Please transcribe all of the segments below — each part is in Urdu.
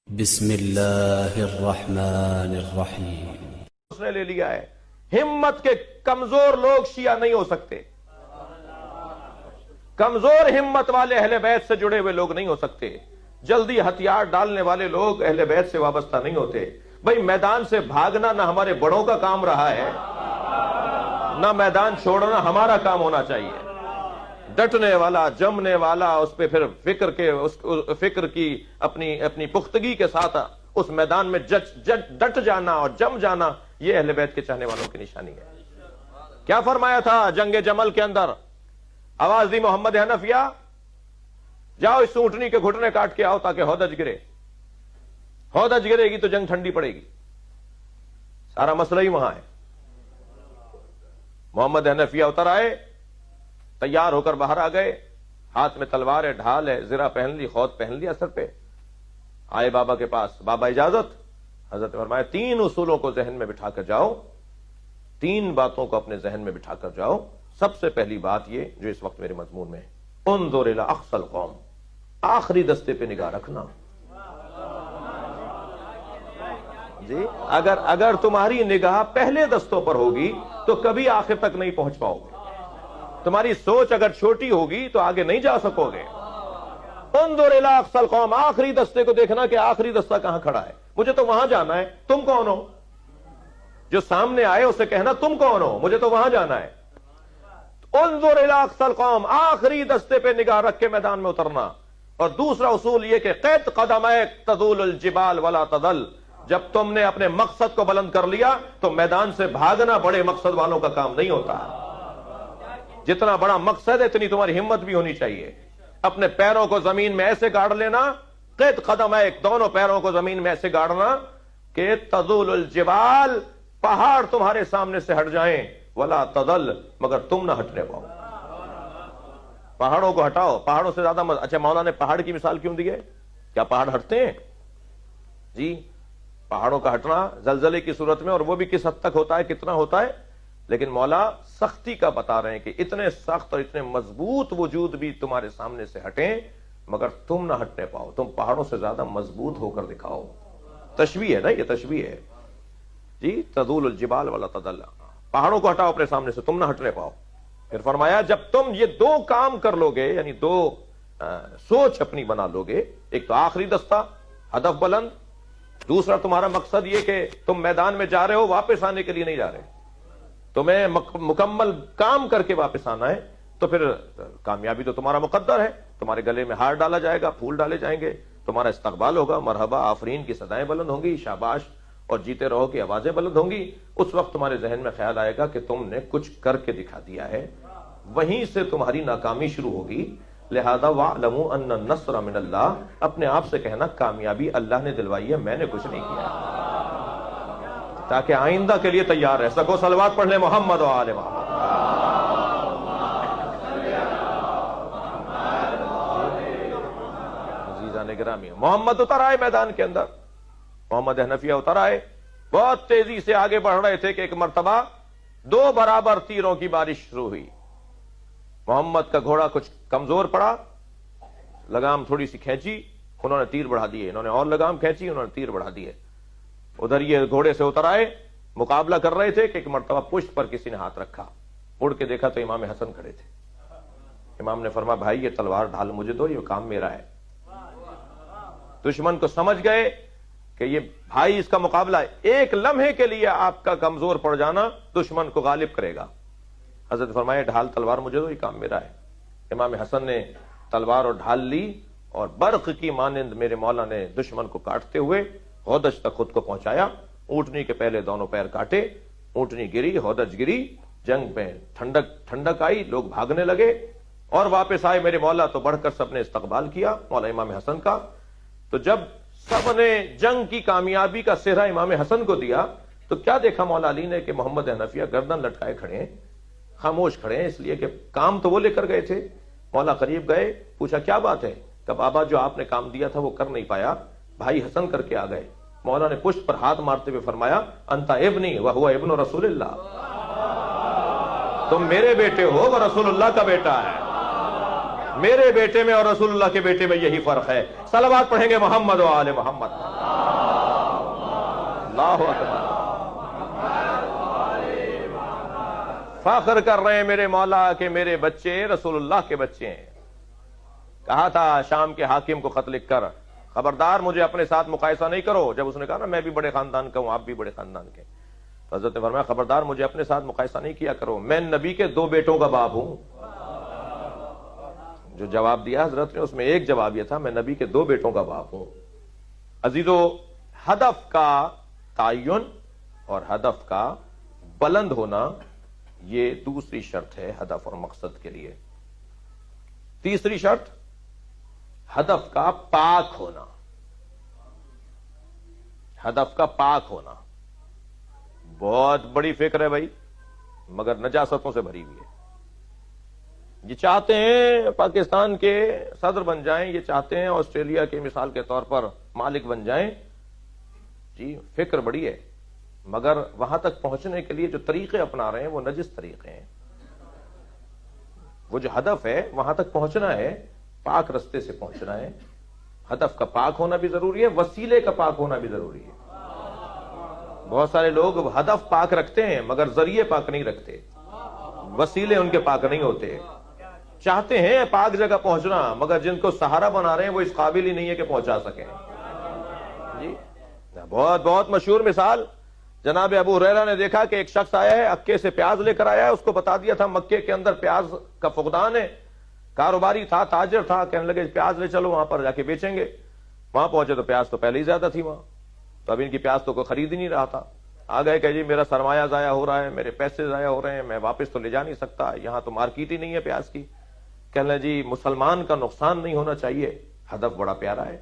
بسم اللہ الرحمن الرحیم۔ اس نے لے لیا ہے، ہمت کے کمزور لوگ شیعہ نہیں ہو سکتے، کمزور ہمت والے اہل بیت سے جڑے ہوئے لوگ نہیں ہو سکتے، جلدی ہتھیار ڈالنے والے لوگ اہل بیت سے وابستہ نہیں ہوتے۔ بھئی میدان سے بھاگنا نہ ہمارے بڑوں کا کام رہا ہے، نہ میدان چھوڑنا ہمارا کام ہونا چاہیے۔ ڈٹنے والا، جمنے والا، اس پہ پھر فکر کی اپنی پختگی کے ساتھ اس میدان میں ڈٹ جانا اور جم جانا، یہ اہل بیت کے چاہنے والوں کی نشانی ہے۔ کیا فرمایا تھا جنگ جمل کے اندر؟ آواز دی محمد حنفیہ، جاؤ اس اونٹنی کے گھٹنے کاٹ کے آؤ تاکہ ہودج گرے، ہودج گرے گی تو جنگ ٹھنڈی پڑے گی۔ سارا مسئلہ ہی وہاں ہے۔ محمد حنفیہ اتر آئے، تیار ہو کر باہر آ گئے، ہاتھ میں تلوار ہے، ڈھال ہے، زرہ پہن لی، خود پہن لیا سر پہ، آئے بابا کے پاس۔ بابا اجازت؟ حضرت نے فرمایا 3 اصولوں کو ذہن میں بٹھا کر جاؤ، 3 باتوں کو اپنے ذہن میں بٹھا کر جاؤ۔ سب سے پہلی بات یہ جو اس وقت میرے مضمون میں ہے، انظر الی اقصی القوم، آخری دستے پہ نگاہ رکھنا۔ جی اگر تمہاری نگاہ پہلے دستوں پر ہوگی تو کبھی آخر تک نہیں پہنچ پاؤ گے۔ تمہاری سوچ اگر چھوٹی ہوگی تو آگے نہیں جا سکو گے۔ انظر الی اقصی القوم، آخری دستے کو دیکھنا کہ آخری دستہ کہاں کھڑا ہے، مجھے تو وہاں جانا ہے، تم کون ہو؟ جو سامنے آئے اسے کہنا تم کون ہو، مجھے تو وہاں جانا ہے۔ انظر الی اقصی القوم، آخری دستے پہ نگاہ رکھ کے میدان میں اترنا۔ اور دوسرا اصول یہ کہ قید قدمیک تزول الجبال ولا تضل، جب تم نے اپنے مقصد کو بلند کر لیا تو میدان سے بھاگنا بڑے مقصد والوں کا کام نہیں ہوتا۔ جتنا بڑا مقصد ہے اتنی تمہاری ہمت بھی ہونی چاہیے۔ اپنے پیروں کو زمین میں ایسے گاڑ لینا، قید قدمیک، دونوں پیروں کو زمین میں ایسے گاڑنا کہ تزول الجبال، پہاڑ تمہارے سامنے سے ہٹ جائیں، ولا تضل، مگر تم نہ ہٹنے پاؤ۔ پہاڑوں کو ہٹاؤ، پہاڑوں سے زیادہ اچھا مولا نے پہاڑ کی مثال کیوں دی ہے؟ کیا پہاڑ ہٹتے ہیں؟ جی پہاڑوں کا ہٹنا زلزلے کی صورت میں، اور وہ بھی کس حد تک ہوتا ہے، کتنا ہوتا ہے، لیکن مولا سختی کا بتا رہے ہیں کہ اتنے سخت اور اتنے مضبوط وجود بھی تمہارے سامنے سے ہٹیں مگر تم نہ ہٹنے پاؤ، تم پہاڑوں سے زیادہ مضبوط ہو کر دکھاؤ۔ تشبیہ ہے نا، یہ تشبیہ ہے جی، تزول الجبال ولا تضل، پہاڑوں کو ہٹاؤ اپنے سامنے سے، تم نہ ہٹنے پاؤ۔ پھر فرمایا جب تم یہ 2 کام کر لو گے، یعنی 2 سوچ اپنی بنا لو گے، ایک تو آخری دستہ، ہدف بلند، دوسرا تمہارا مقصد یہ کہ تم میدان میں جا رہے ہو، واپس آنے کے لیے نہیں جا رہے، تمہیں مکمل کام کر کے واپس آنا ہے، تو پھر کامیابی تو تمہارا مقدر ہے۔ تمہارے گلے میں ہار ڈالا جائے گا، پھول ڈالے جائیں گے، تمہارا استقبال ہوگا، مرحبا آفرین کی صدائیں بلند ہوں گی، شاباش اور جیتے رہو کی آوازیں بلند ہوں گی۔ اس وقت تمہارے ذہن میں خیال آئے گا کہ تم نے کچھ کر کے دکھا دیا ہے، وہیں سے تمہاری ناکامی شروع ہوگی۔ لہذا وَاعْلَمُوا أَنَّ النَّصْرَ مِنَ اللَّهِ، اپنے آپ سے کہنا کامیابی اللہ نے دلوائی ہے، میں نے کچھ نہیں کیا، تاکہ آئندہ کے لیے تیار رہ سکو۔ صلوات پڑھ لیں محمد و آل محمد۔ عزیزان گرامی، محمد اتر آئے میدان کے اندر، محمد حنفیہ اتر آئے، بہت تیزی سے آگے بڑھ رہے تھے کہ ایک مرتبہ 2 برابر تیروں کی بارش شروع ہوئی۔ محمد کا گھوڑا کچھ کمزور پڑا، لگام تھوڑی سی کھینچی، انہوں نے تیر بڑھا دیے، انہوں نے اور لگام کھینچی، انہوں نے تیر بڑھا دیے۔ ادھر یہ گھوڑے سے اتر آئے، مقابلہ کر رہے تھے کہ ایک مرتبہ پشت پر کسی نے ہاتھ رکھا، اڑ کے دیکھا تو امام حسن کھڑے تھے۔ امام نے فرمایا بھائی یہ تلوار ڈھال مجھے دو، یہ کام میرا ہے۔ دشمن کو سمجھ گئے کہ یہ بھائی اس کا مقابلہ ہے، ایک لمحے کے لیے آپ کا کمزور پڑ جانا دشمن کو غالب کرے گا۔ حضرت فرمایا ڈھال تلوار مجھے دو، یہ کام میرا ہے۔ امام حسن نے تلوار اور ڈھال لی اور برق کی مانند میرے مولا نے دشمن کو کاٹتے ہوئے ہودج تک خود کو پہنچایا۔ اونٹنی کے پہلے دونوں پیر کاٹے، اونٹنی گری، ہودج گری، جنگ میں ٹھنڈک آئی، لوگ بھاگنے لگے اور واپس آئے۔ میرے مولا تو بڑھ کر سب نے استقبال کیا مولا امام حسن کا۔ تو جب سب نے جنگ کی کامیابی کا سہرا امام حسن کو دیا تو کیا دیکھا مولا علی نے کہ محمد حنفیہ گردن لٹکائے کھڑے ہیں، خاموش کھڑے ہیں، اس لیے کہ کام تو وہ لے کر گئے تھے۔ مولا قریب گئے، پوچھا کیا بات ہے؟ کہ بابا جو آپ نے کام دیا تھا وہ کر نہیں پایا، بھائی حسن کر کے آ گئے۔ مولا نے پشت پر ہاتھ مارتے ہوئے فرمایا انت ابنی وہو ابن رسول اللہ، تم میرے بیٹے ہو وہ رسول اللہ کا بیٹا ہے۔ میرے بیٹے میں اور رسول اللہ کے بیٹے میں یہی فرق ہے. صلوات پڑھیں گے محمد و آل محمد. اللہ اکبر. فخر کر رہے ہیں میرے مولا کہ میرے بچے رسول اللہ کے بچے ہیں. کہا تھا شام کے حاکم کو خط لکھ کر, خبردار مجھے اپنے ساتھ مقایسہ نہیں کرو. جب اس نے کہا نا میں بھی بڑے خاندان کا ہوں, آپ بھی بڑے خاندان کے, تو حضرت نے فرمایا خبردار مجھے اپنے ساتھ مقایسہ نہیں کیا کرو, میں نبی کے 2 بیٹوں کا باپ ہوں. جو جواب دیا حضرت نے اس میں ایک جواب یہ تھا, میں نبی کے 2 بیٹوں کا باپ ہوں. عزیزو, ہدف کا تعین اور ہدف کا بلند ہونا یہ دوسری شرط ہے ہدف اور مقصد کے لیے. تیسری شرط ہدف کا پاک ہونا. ہدف کا پاک ہونا بہت بڑی فکر ہے بھائی, مگر نجاستوں سے بھری ہوئی ہے. یہ چاہتے ہیں پاکستان کے صدر بن جائیں, یہ چاہتے ہیں آسٹریلیا کی مثال کے طور پر مالک بن جائیں. جی فکر بڑی ہے, مگر وہاں تک پہنچنے کے لیے جو طریقے اپنا رہے ہیں وہ نجس طریقے ہیں. وہ جو ہدف ہے وہاں تک پہنچنا ہے, پاک رستے سے پہنچنا ہے. ہدف کا پاک ہونا بھی ضروری ہے, وسیلے کا پاک ہونا بھی ضروری ہے. بہت سارے لوگ ہدف پاک رکھتے ہیں مگر ذریعے پاک نہیں رکھتے, وسیلے ان کے پاک نہیں ہوتے. چاہتے ہیں پاک جگہ پہنچنا, مگر جن کو سہارا بنا رہے ہیں وہ اس قابل ہی نہیں ہے کہ پہنچا سکیں. جی بہت بہت مشہور مثال, جناب ابو ہریرہ نے دیکھا کہ ایک شخص آیا ہے, اکے سے پیاز لے کر آیا ہے. اس کو بتا دیا تھا مکے کے اندر پیاز کا فقدان ہے. کاروباری تھا, تاجر تھا, کہنے لگے پیاز لے چلو وہاں پر جا کے بیچیں گے. وہاں پہنچے تو پیاز تو پہلے ہی زیادہ تھی وہاں, تو اب ان کی پیاز تو کوئی خرید ہی نہیں رہا تھا. آ گئے کہ جی میرا سرمایہ ضائع ہو رہا ہے, میرے پیسے ضائع ہو رہے ہیں, میں واپس تو لے جا نہیں سکتا, یہاں تو مارکیٹ ہی نہیں ہے پیاز کی. کہنے لگے جی مسلمان کا نقصان نہیں ہونا چاہیے, ہدف بڑا پیارا ہے,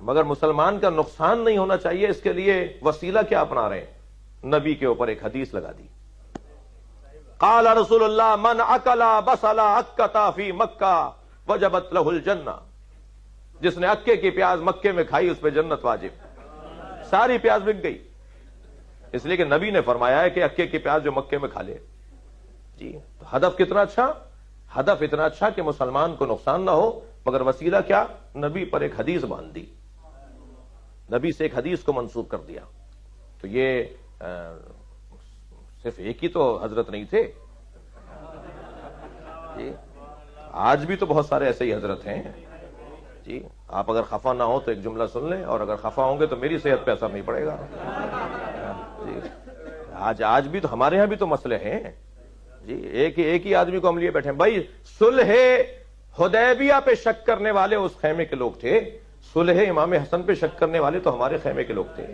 مگر مسلمان کا نقصان نہیں ہونا چاہیے, اس کے لیے وسیلہ کیا اپنا رہے ہیں. نبی کے اوپر ایک حدیث لگا دی, قال رسول اللہ من اکل بصل اکتا فی مکہ وجبت لہ الجنہ. جس نے اکے کی پیاز مکے میں کھائی اس پہ جنت واجب. ساری پیاز بک گئی, اس لیے کہ نبی نے فرمایا ہے کہ اکے کی پیاز جو مکے میں کھا لے. جی تو ہدف کتنا اچھا, ہدف اتنا اچھا کہ مسلمان کو نقصان نہ ہو, مگر وسیلہ کیا, نبی پر ایک حدیث باندھ دی, نبی سے ایک حدیث کو منسوخ کر دیا. تو یہ صرف ایک ہی تو حضرت نہیں تھے, جی آج بھی تو بہت سارے ایسے ہی حضرت ہیں. جی آپ اگر خفا نہ ہو تو ایک جملہ سن لیں, اور اگر خفا ہوں گے تو میری صحت پہ اثر نہیں پڑے گا. جی آج بھی تو ہمارے ہاں بھی تو مسئلے ہیں. جی ایک ہی آدمی کو ہم لیے بیٹھے ہیں. بھائی صلح حدیبیہ پہ شک کرنے والے اس خیمے کے لوگ تھے, صلح امام حسن پہ شک کرنے والے تو ہمارے خیمے کے لوگ تھے.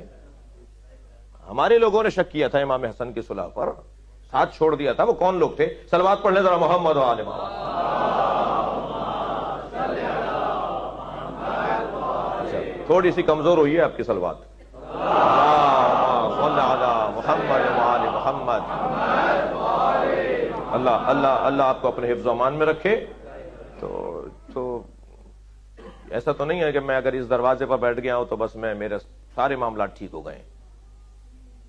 ہمارے لوگوں نے شک کیا تھا امام حسن کی صلح پر, ساتھ چھوڑ دیا تھا. وہ کون لوگ تھے؟ صلوات پڑھ لیں ذرا محمد و آل محمد. تھوڑی سی کمزور ہوئی ہے آپ کی صلوات. محمد و آل محمد. اللہ اللہ اللہ آپ کو اپنے حفظ و امان میں رکھے. تو ایسا تو نہیں ہے کہ میں اگر اس دروازے پر بیٹھ گیا ہوں تو بس میرے سارے معاملات ٹھیک ہو گئے.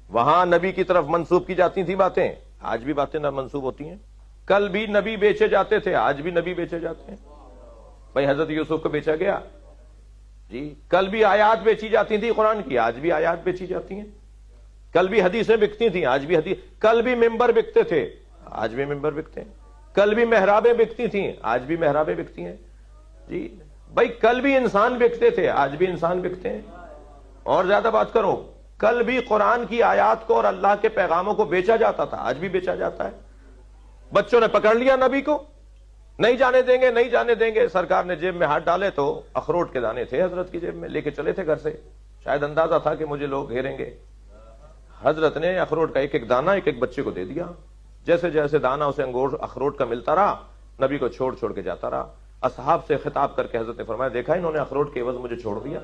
وہاں نبی کی طرف منسوب کی جاتی تھی باتیں, آج بھی باتیں نہ منسوب ہوتی ہیں. کل بھی نبی بیچے جاتے تھے, آج بھی نبی بیچے جاتے ہیں. بھائی حضرت یوسف کو بیچا گیا, جی کل بھی آیات بیچی جاتی تھی قرآن کی, آج بھی آیات بیچی جاتی ہیں. کل بھی حدیثیں بکتی تھیں, آج بھی حدیث. کل بھی ممبر بکتے تھے, آج بھی ممبر بکتے ہیں. کل بھی محرابیں بکتی تھیں, آج بھی محرابیں بکتی ہیں. جی بھائی کل بھی انسان بکتے تھے, آج بھی انسان بکتے ہیں. اور زیادہ بات کرو, کل بھی قرآن کی آیات کو اور اللہ کے پیغاموں کو بیچا جاتا تھا, آج بھی بیچا جاتا ہے. بچوں نے پکڑ لیا نبی کو, نہیں جانے دیں گے, نہیں جانے دیں گے. سرکار نے جیب میں ہاتھ ڈالے تو اخروٹ کے دانے تھے حضرت کی جیب میں, لے کے چلے تھے گھر سے. شاید اندازہ تھا کہ مجھے لوگ گھیریں گے. حضرت نے اخروٹ کا ایک ایک دانہ ایک ایک بچے کو دے دیا. جیسے جیسے دانہ اسے اخروٹ کا ملتا رہا, نبی کو چھوڑ چھوڑ کے جاتا رہا. اصحاب سے خطاب کر کے حضرت نے فرمایا, دیکھا انہوں نے اخروٹ کے عوض مجھے چھوڑ دیا.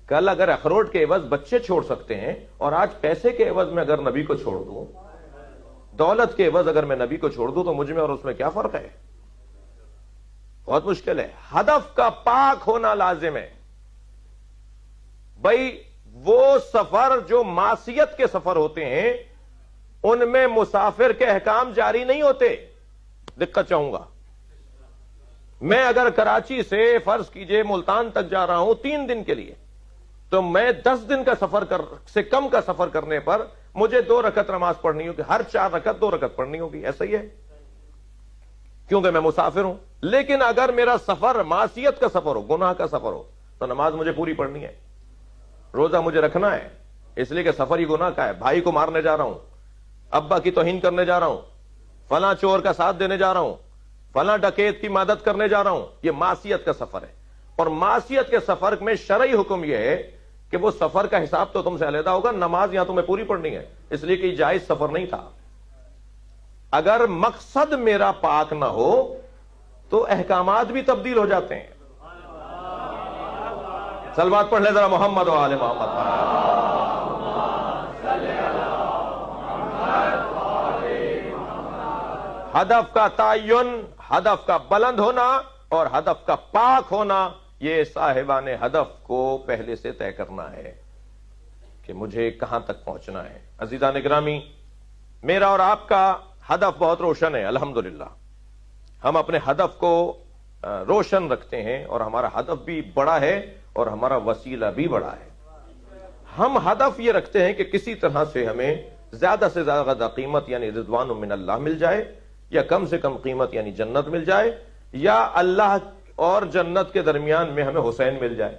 کل اگر اخروٹ کے عوض بچے چھوڑ سکتے ہیں, اور آج پیسے کے عوض میں اگر نبی کو چھوڑ دوں, دولت کے عوض اگر میں نبی کو چھوڑ دوں, تو مجھ میں اور اس میں کیا فرق ہے؟ بہت مشکل ہے. ہدف کا پاک ہونا لازم ہے. بھائی وہ سفر جو معصیت کے سفر ہوتے ہیں ان میں مسافر کے احکام جاری نہیں ہوتے. دقت چاہوں گا، میں اگر کراچی سے فرض کیجئے ملتان تک جا رہا ہوں 3 دن کے لیے، تو میں 10 دن کا سفر سے کم کا سفر کرنے پر مجھے 2 رکعت نماز پڑھنی ہوگی. ہر 4 رکعت 2 رکعت پڑھنی ہوگی. ایسا ہی ہے کیونکہ میں مسافر ہوں. لیکن اگر میرا سفر معصیت کا سفر ہو، گناہ کا سفر ہو، تو نماز مجھے پوری پڑھنی ہے. روزہ مجھے رکھنا ہے، اس لیے کہ سفر ہی گناہ کا ہے. بھائی کو مارنے جا رہا ہوں، ابا کی توہین کرنے جا رہا ہوں، فلاں چور کا ساتھ دینے جا رہا ہوں، فلاں ڈکیت کی مدد کرنے جا رہا ہوں. یہ معصیت کا سفر ہے. اور معصیت کے سفر میں شرعی حکم یہ ہے کہ وہ سفر کا حساب تو تم سے علیحدہ ہوگا، نماز یہاں تمہیں پوری پڑھنی ہے، اس لیے کہ یہ جائز سفر نہیں تھا. اگر مقصد میرا پاک نہ ہو تو احکامات بھی تبدیل ہو جاتے ہیں. صلوات پڑھ لیں ذرا محمد و آل محمد. ہدف کا تعین، ہدف کا بلند ہونا اور ہدف کا پاک ہونا، یہ صاحبان ہدف کو پہلے سے طے کرنا ہے کہ مجھے کہاں تک پہنچنا ہے. عزیزان گرامی، میرا اور آپ کا ہدف بہت روشن ہے الحمدللہ. ہم اپنے ہدف کو روشن رکھتے ہیں اور ہمارا ہدف بھی بڑا ہے اور ہمارا وسیلہ بھی بڑا ہے. ہم ہدف یہ رکھتے ہیں کہ کسی طرح سے ہمیں زیادہ سے زیادہ قیمت یعنی رضوان من اللہ مل جائے، یا کم سے کم قیمت یعنی جنت مل جائے، یا اللہ اور جنت کے درمیان میں ہمیں حسین مل جائے.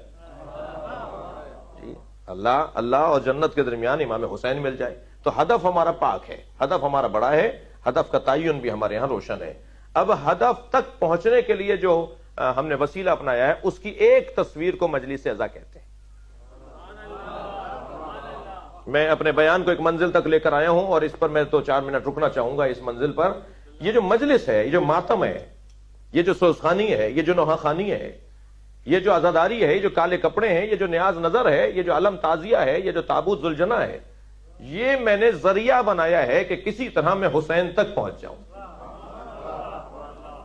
جی اللہ اور جنت کے درمیان امام حسین مل جائے. تو ہدف ہمارا پاک ہے، ہدف ہمارا بڑا ہے، ہدف کا تعین بھی ہمارے ہاں روشن ہے. اب ہدف تک پہنچنے کے لیے جو ہم نے وسیلہ اپنایا ہے، اس کی ایک تصویر کو مجلس عزا کہتے ہیں. میں اپنے بیان کو ایک منزل تک لے کر آیا ہوں اور اس پر میں 2-4 منٹ رکنا چاہوں گا. اس منزل پر یہ جو مجلس ہے، یہ جو ماتم ہے، یہ جو سوزخانی ہے، یہ جو نوحہ خانی ہے، یہ جو عزاداری ہے، یہ جو کالے کپڑے ہیں، یہ جو نیاز نظر ہے، یہ جو علم تعزیہ ہے، یہ جو تابوت ذوالجناح ہے، یہ میں نے ذریعہ بنایا ہے کہ کسی طرح میں حسین تک پہنچ جاؤں،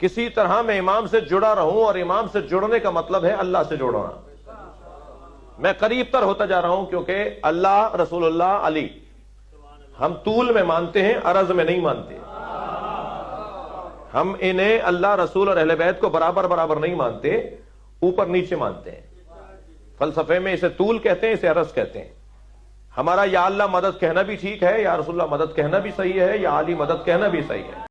کسی طرح میں امام سے جڑا رہوں. اور امام سے جڑنے کا مطلب ہے اللہ سے جڑنا. میں قریب تر ہوتا جا رہا ہوں کیونکہ اللہ، رسول اللہ، علی ہم طول میں مانتے ہیں، عرض میں نہیں مانتے. ہم انہیں اللہ، رسول اور اہل بیت کو برابر نہیں مانتے، اوپر نیچے مانتے ہیں. فلسفے میں اسے طول کہتے ہیں، اسے عرض کہتے ہیں. ہمارا یا اللہ مدد کہنا بھی ٹھیک ہے، یا رسول اللہ مدد کہنا بھی صحیح ہے، یا علی مدد کہنا بھی صحیح ہے.